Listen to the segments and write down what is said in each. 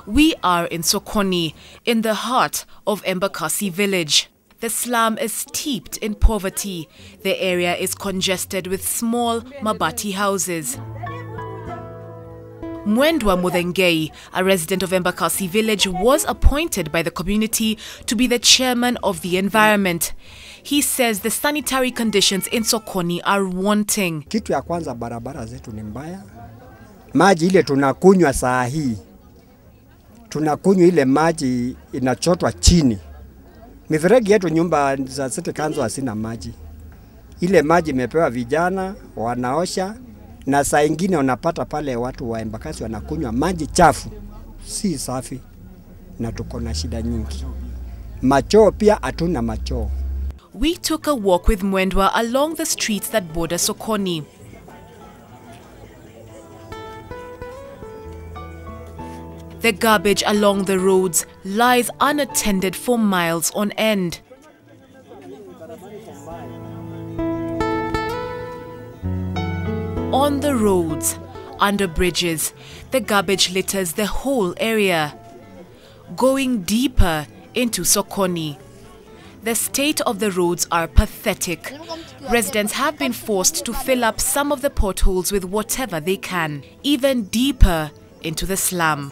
We are in Sokoni, in the heart of Embakasi village. The slum is steeped in poverty. The area is congested with small mabati houses. Mwendwa Mudengei, a resident of Embakasi village, was appointed by the community to be the chairman of the environment. He says the sanitary conditions in Sokoni are wanting. Kitu ya kwanza, barabara zetu ni mbaya. Maji ile tunakunywa saa hii, tunakunywa ile maji inachotwa chini. Mifereji yetu, nyumba za City Council hasina maji. Ile maji imepewa vijana wanaosha, na saa ingine unapata pale watu wa Embakasi wanakunywa maji chafu, si safi, na tuko na shida nyingi. Machoo pia hatuna machoo. We took a walk with Mwendwa along the streets that border Sokoni. The garbage along the roads lies unattended for miles on end. On the roads, under bridges, the garbage litters the whole area. Going deeper into Sokoni, the state of the roads are pathetic. Residents have been forced to fill up some of the potholes with whatever they can, even deeper into the slum.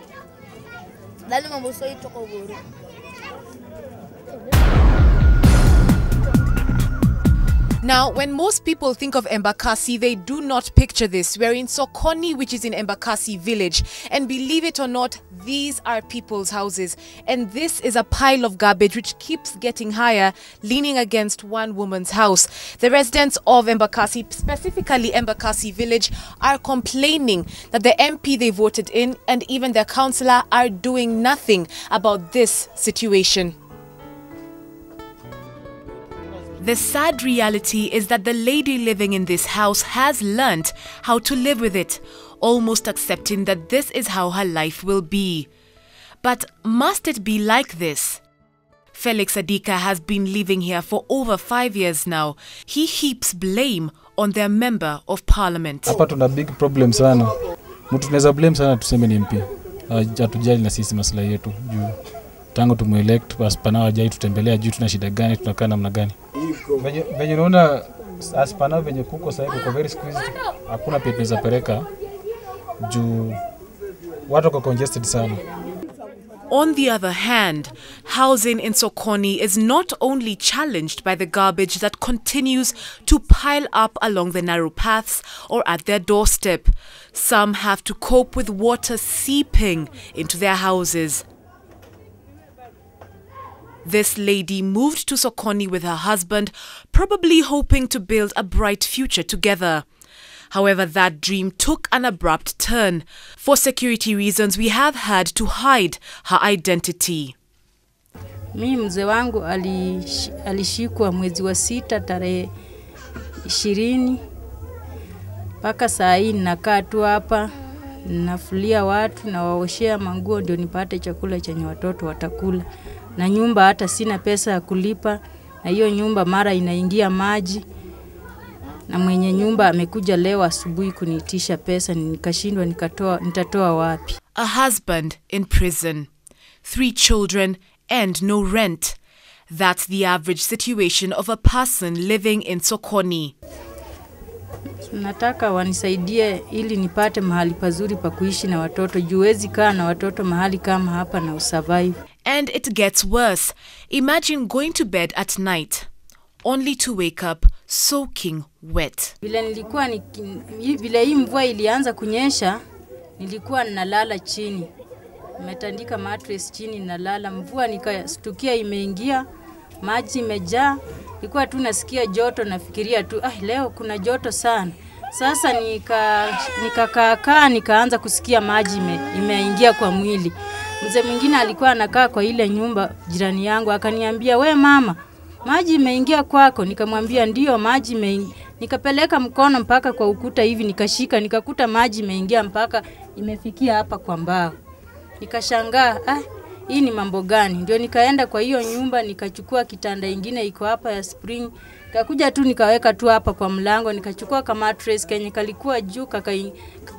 Now, when most people think of Embakasi, they do not picture this. We're in Sokoni, which is in Embakasi village. And believe it or not, these are people's houses. And this is a pile of garbage which keeps getting higher, leaning against one woman's house. The residents of Embakasi, specifically Embakasi village, are complaining that the MP they voted in and even their councillor are doing nothing about this situation. The sad reality is that the lady living in this house has learnt how to live with it, almost accepting that this is how her life will be. But must it be like this? Felix Adika has been living here for over 5 years now. He heaps blame on their member of parliament. Hapa tuna big problem sana. Mtu tunaweza blame sana tuseme ni MP. Hatujali na sisi maslahi yetu juu tangu tumuelect Aspana hajai tutembelea juu tuna shida gani, tunakaa namna gani. Venye unaona Aspana venye kuko sasa kwa very squeezed, hakuna pepe za pereka juu watu wako congested sana. On the other hand, housing in Sokoni is not only challenged by the garbage that continues to pile up along the narrow paths or at their doorstep. Some have to cope with water seeping into their houses. This lady moved to Sokoni with her husband, probably hoping to build a bright future together. However, that dream took an abrupt turn. For security reasons, we have had to hide her identity. Mimi mzee wangu alishikwa mwezi wa 6 tarehe 20. Paka saa hii ninakaa tu hapa, nafulia watu na waoshea manguo ndio nipate chakula chenye watoto watakula. Na nyumba hata sina pesa ya kulipa, na hiyo nyumba mara inaingia maji. Na mwenye nyumba amekuja leo asubuhi kuniitisha pesa, nikashindwa nitatoa wapi. A husband in prison, 3 children and no rent. That's the average situation of a person living in Sokoni. Nataka wanisaidie ili nipate mahali pazuri pa kuishi na watoto. Juwezi kaa na watoto mahali kama hapa na usurvive. And it gets worse. Imagine going to bed at night only to wake up soaking wet. Vile hii mvua ilianza kunyesha, nilikuwa ninalala chini. Nimetandika mattress chini nalala. Mvua nikastukia imeingia, maji imejaa. Nilikuwa tu nasikia joto, nafikiria tu leo kuna joto sana. Sasa nikakaa nikaanza kusikia maji imeingia kwa mwili. Mzee mwingine alikuwa anakaa kwa ile nyumba jirani yangu, akaniambia, "We mama, maji imeingia kwako?" Nikamwambia, "Ndio, maji imeingia." Nikapeleka mkono mpaka kwa ukuta hivi, nikashika, nikakuta maji imeingia mpaka imefikia hapa kwa mbao. Nikashangaa, hii ni mambo gani? Ndio nikaenda kwa hiyo nyumba, nikachukua kitanda ingine iko hapa ya spring. Nikakuja tu nikaweka tu hapa kwa mlango, nikachukua kama mattress kenye kalikuwa juu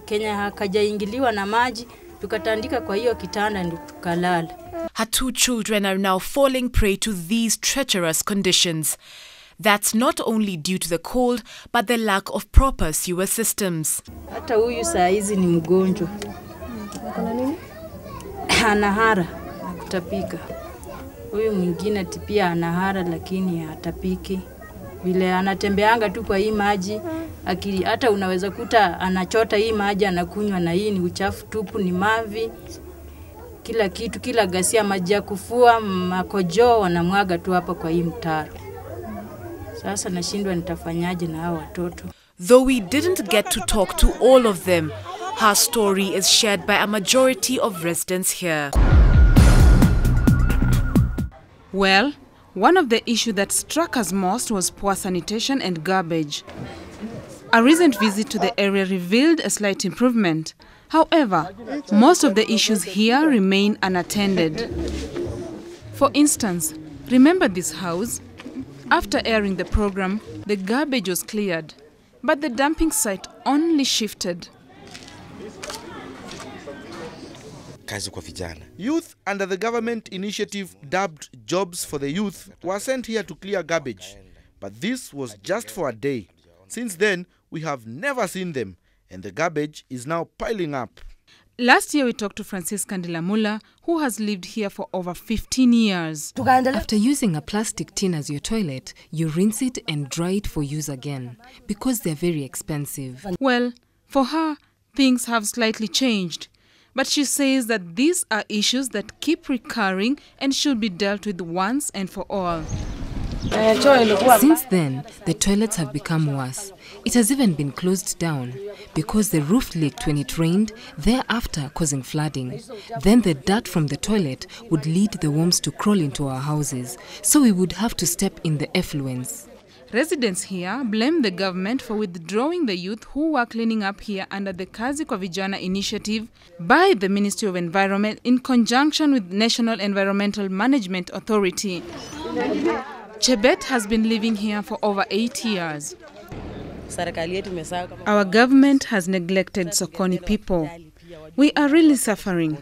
kenye hakajaingiliwa na maji. Tukatandika kwa hiyo kitanda ndio tukalala. Her 2 children are now falling prey to these treacherous conditions. That's not only due to the cold, but the lack of proper sewer systems. Hata huyu saa hizi ni mgonjwa. Kuna nini? Anahara na kutapika. Huyu mwingine pia anahara lakini hatapiki. Vile anatembeanga tu kwa hii maji, hata unaweza kuta anachota hii maji anakunywa, na hii ni uchafu tupu, ni mavi. Kila kitu, kila gasia, maji ya kufua, makojoo wanamwaga tu hapa kwa hii mtaro. Sasa nashindwa nitafanyaje na hao watoto. Though we didn't get to talk to all of them, her story is shared by a majority of residents here. Well, one of the issues that struck us most was poor sanitation and garbage. A recent visit to the area revealed a slight improvement. However, most of the issues here remain unattended. For instance, remember this house? After airing the program, the garbage was cleared, but the dumping site only shifted. Kazi kwa vijana. Youth under the government initiative dubbed Jobs for the Youth were sent here to clear garbage. But this was just for a day. Since then, we have never seen them, and the garbage is now piling up. Last year we talked to Francisca Ndilamula, who has lived here for over 15 years. After using a plastic tin as your toilet, you rinse it and dry it for use again, because they're very expensive. Well, for her, things have slightly changed. But she says that these are issues that keep recurring and should be dealt with once and for all. Since then, the toilets have become worse. It has even been closed down because the roof leaked when it rained, thereafter causing flooding. Then the dirt from the toilet would lead the worms to crawl into our houses, so we would have to step in the effluents. Residents here blame the government for withdrawing the youth who were cleaning up here under the Kazi kwa Vijana initiative by the Ministry of Environment in conjunction with National Environmental Management Authority. Chebet has been living here for over 8 years. Our government has neglected Sokoni people. We are really suffering.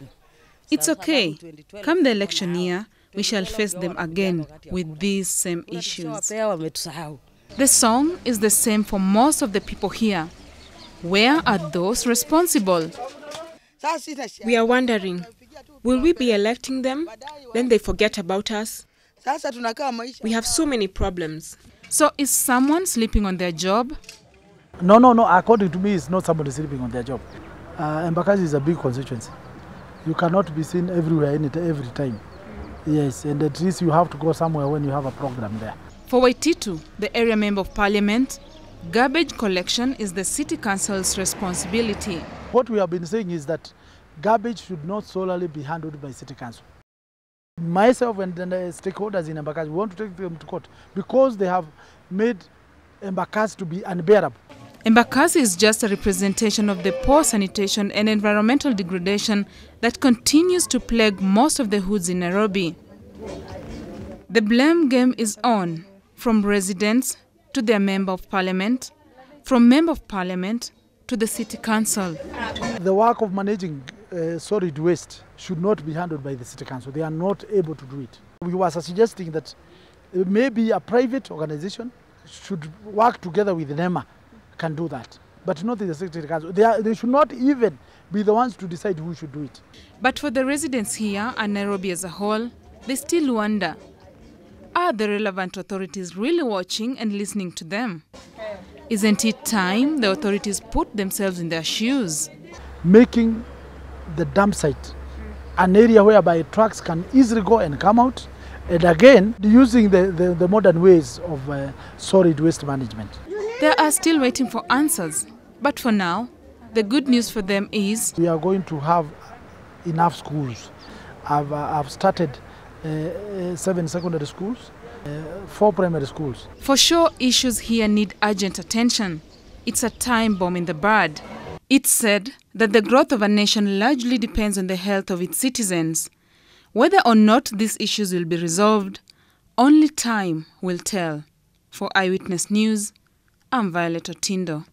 It's okay. Come the election year, we shall face them again with these same issues. The song is the same for most of the people here. Where are those responsible? We are wondering, will we be electing them? Then they forget about us. We have so many problems. So is someone sleeping on their job? No. According to me, it's not somebody sleeping on their job. Embakasi is a big constituency. You cannot be seen everywhere, every time. Yes, and at least you have to go somewhere when you have a program there. For Waititu, the area member of parliament, garbage collection is the city council's responsibility. What we have been saying is that garbage should not solely be handled by city council. Myself and the stakeholders in Embakasi, we want to take them to court because they have made Embakasi to be unbearable. Embakasi is just a representation of the poor sanitation and environmental degradation that continues to plague most of the hoods in Nairobi. The blame game is on, from residents to their member of parliament, from member of parliament to the city council. The work of managing solid waste should not be handled by the city council. They are not able to do it. We were suggesting that maybe a private organization should work together with NEMA, can do that, but not in the city council. They should not even be the ones to decide who should do it. But for the residents here and Nairobi as a whole, they still wonder, are the relevant authorities really watching and listening to them? Isn't it time the authorities put themselves in their shoes? Making the dump site an area whereby trucks can easily go and come out, and again using the modern ways of solid waste management. They are still waiting for answers, but for now, the good news for them is we are going to have enough schools. I've started 7 secondary schools, 4 primary schools. For sure, issues here need urgent attention. It's a time bomb in the bud. It's said that the growth of a nation largely depends on the health of its citizens. Whether or not these issues will be resolved, only time will tell. For Eyewitness News, I'm Violet Otindo.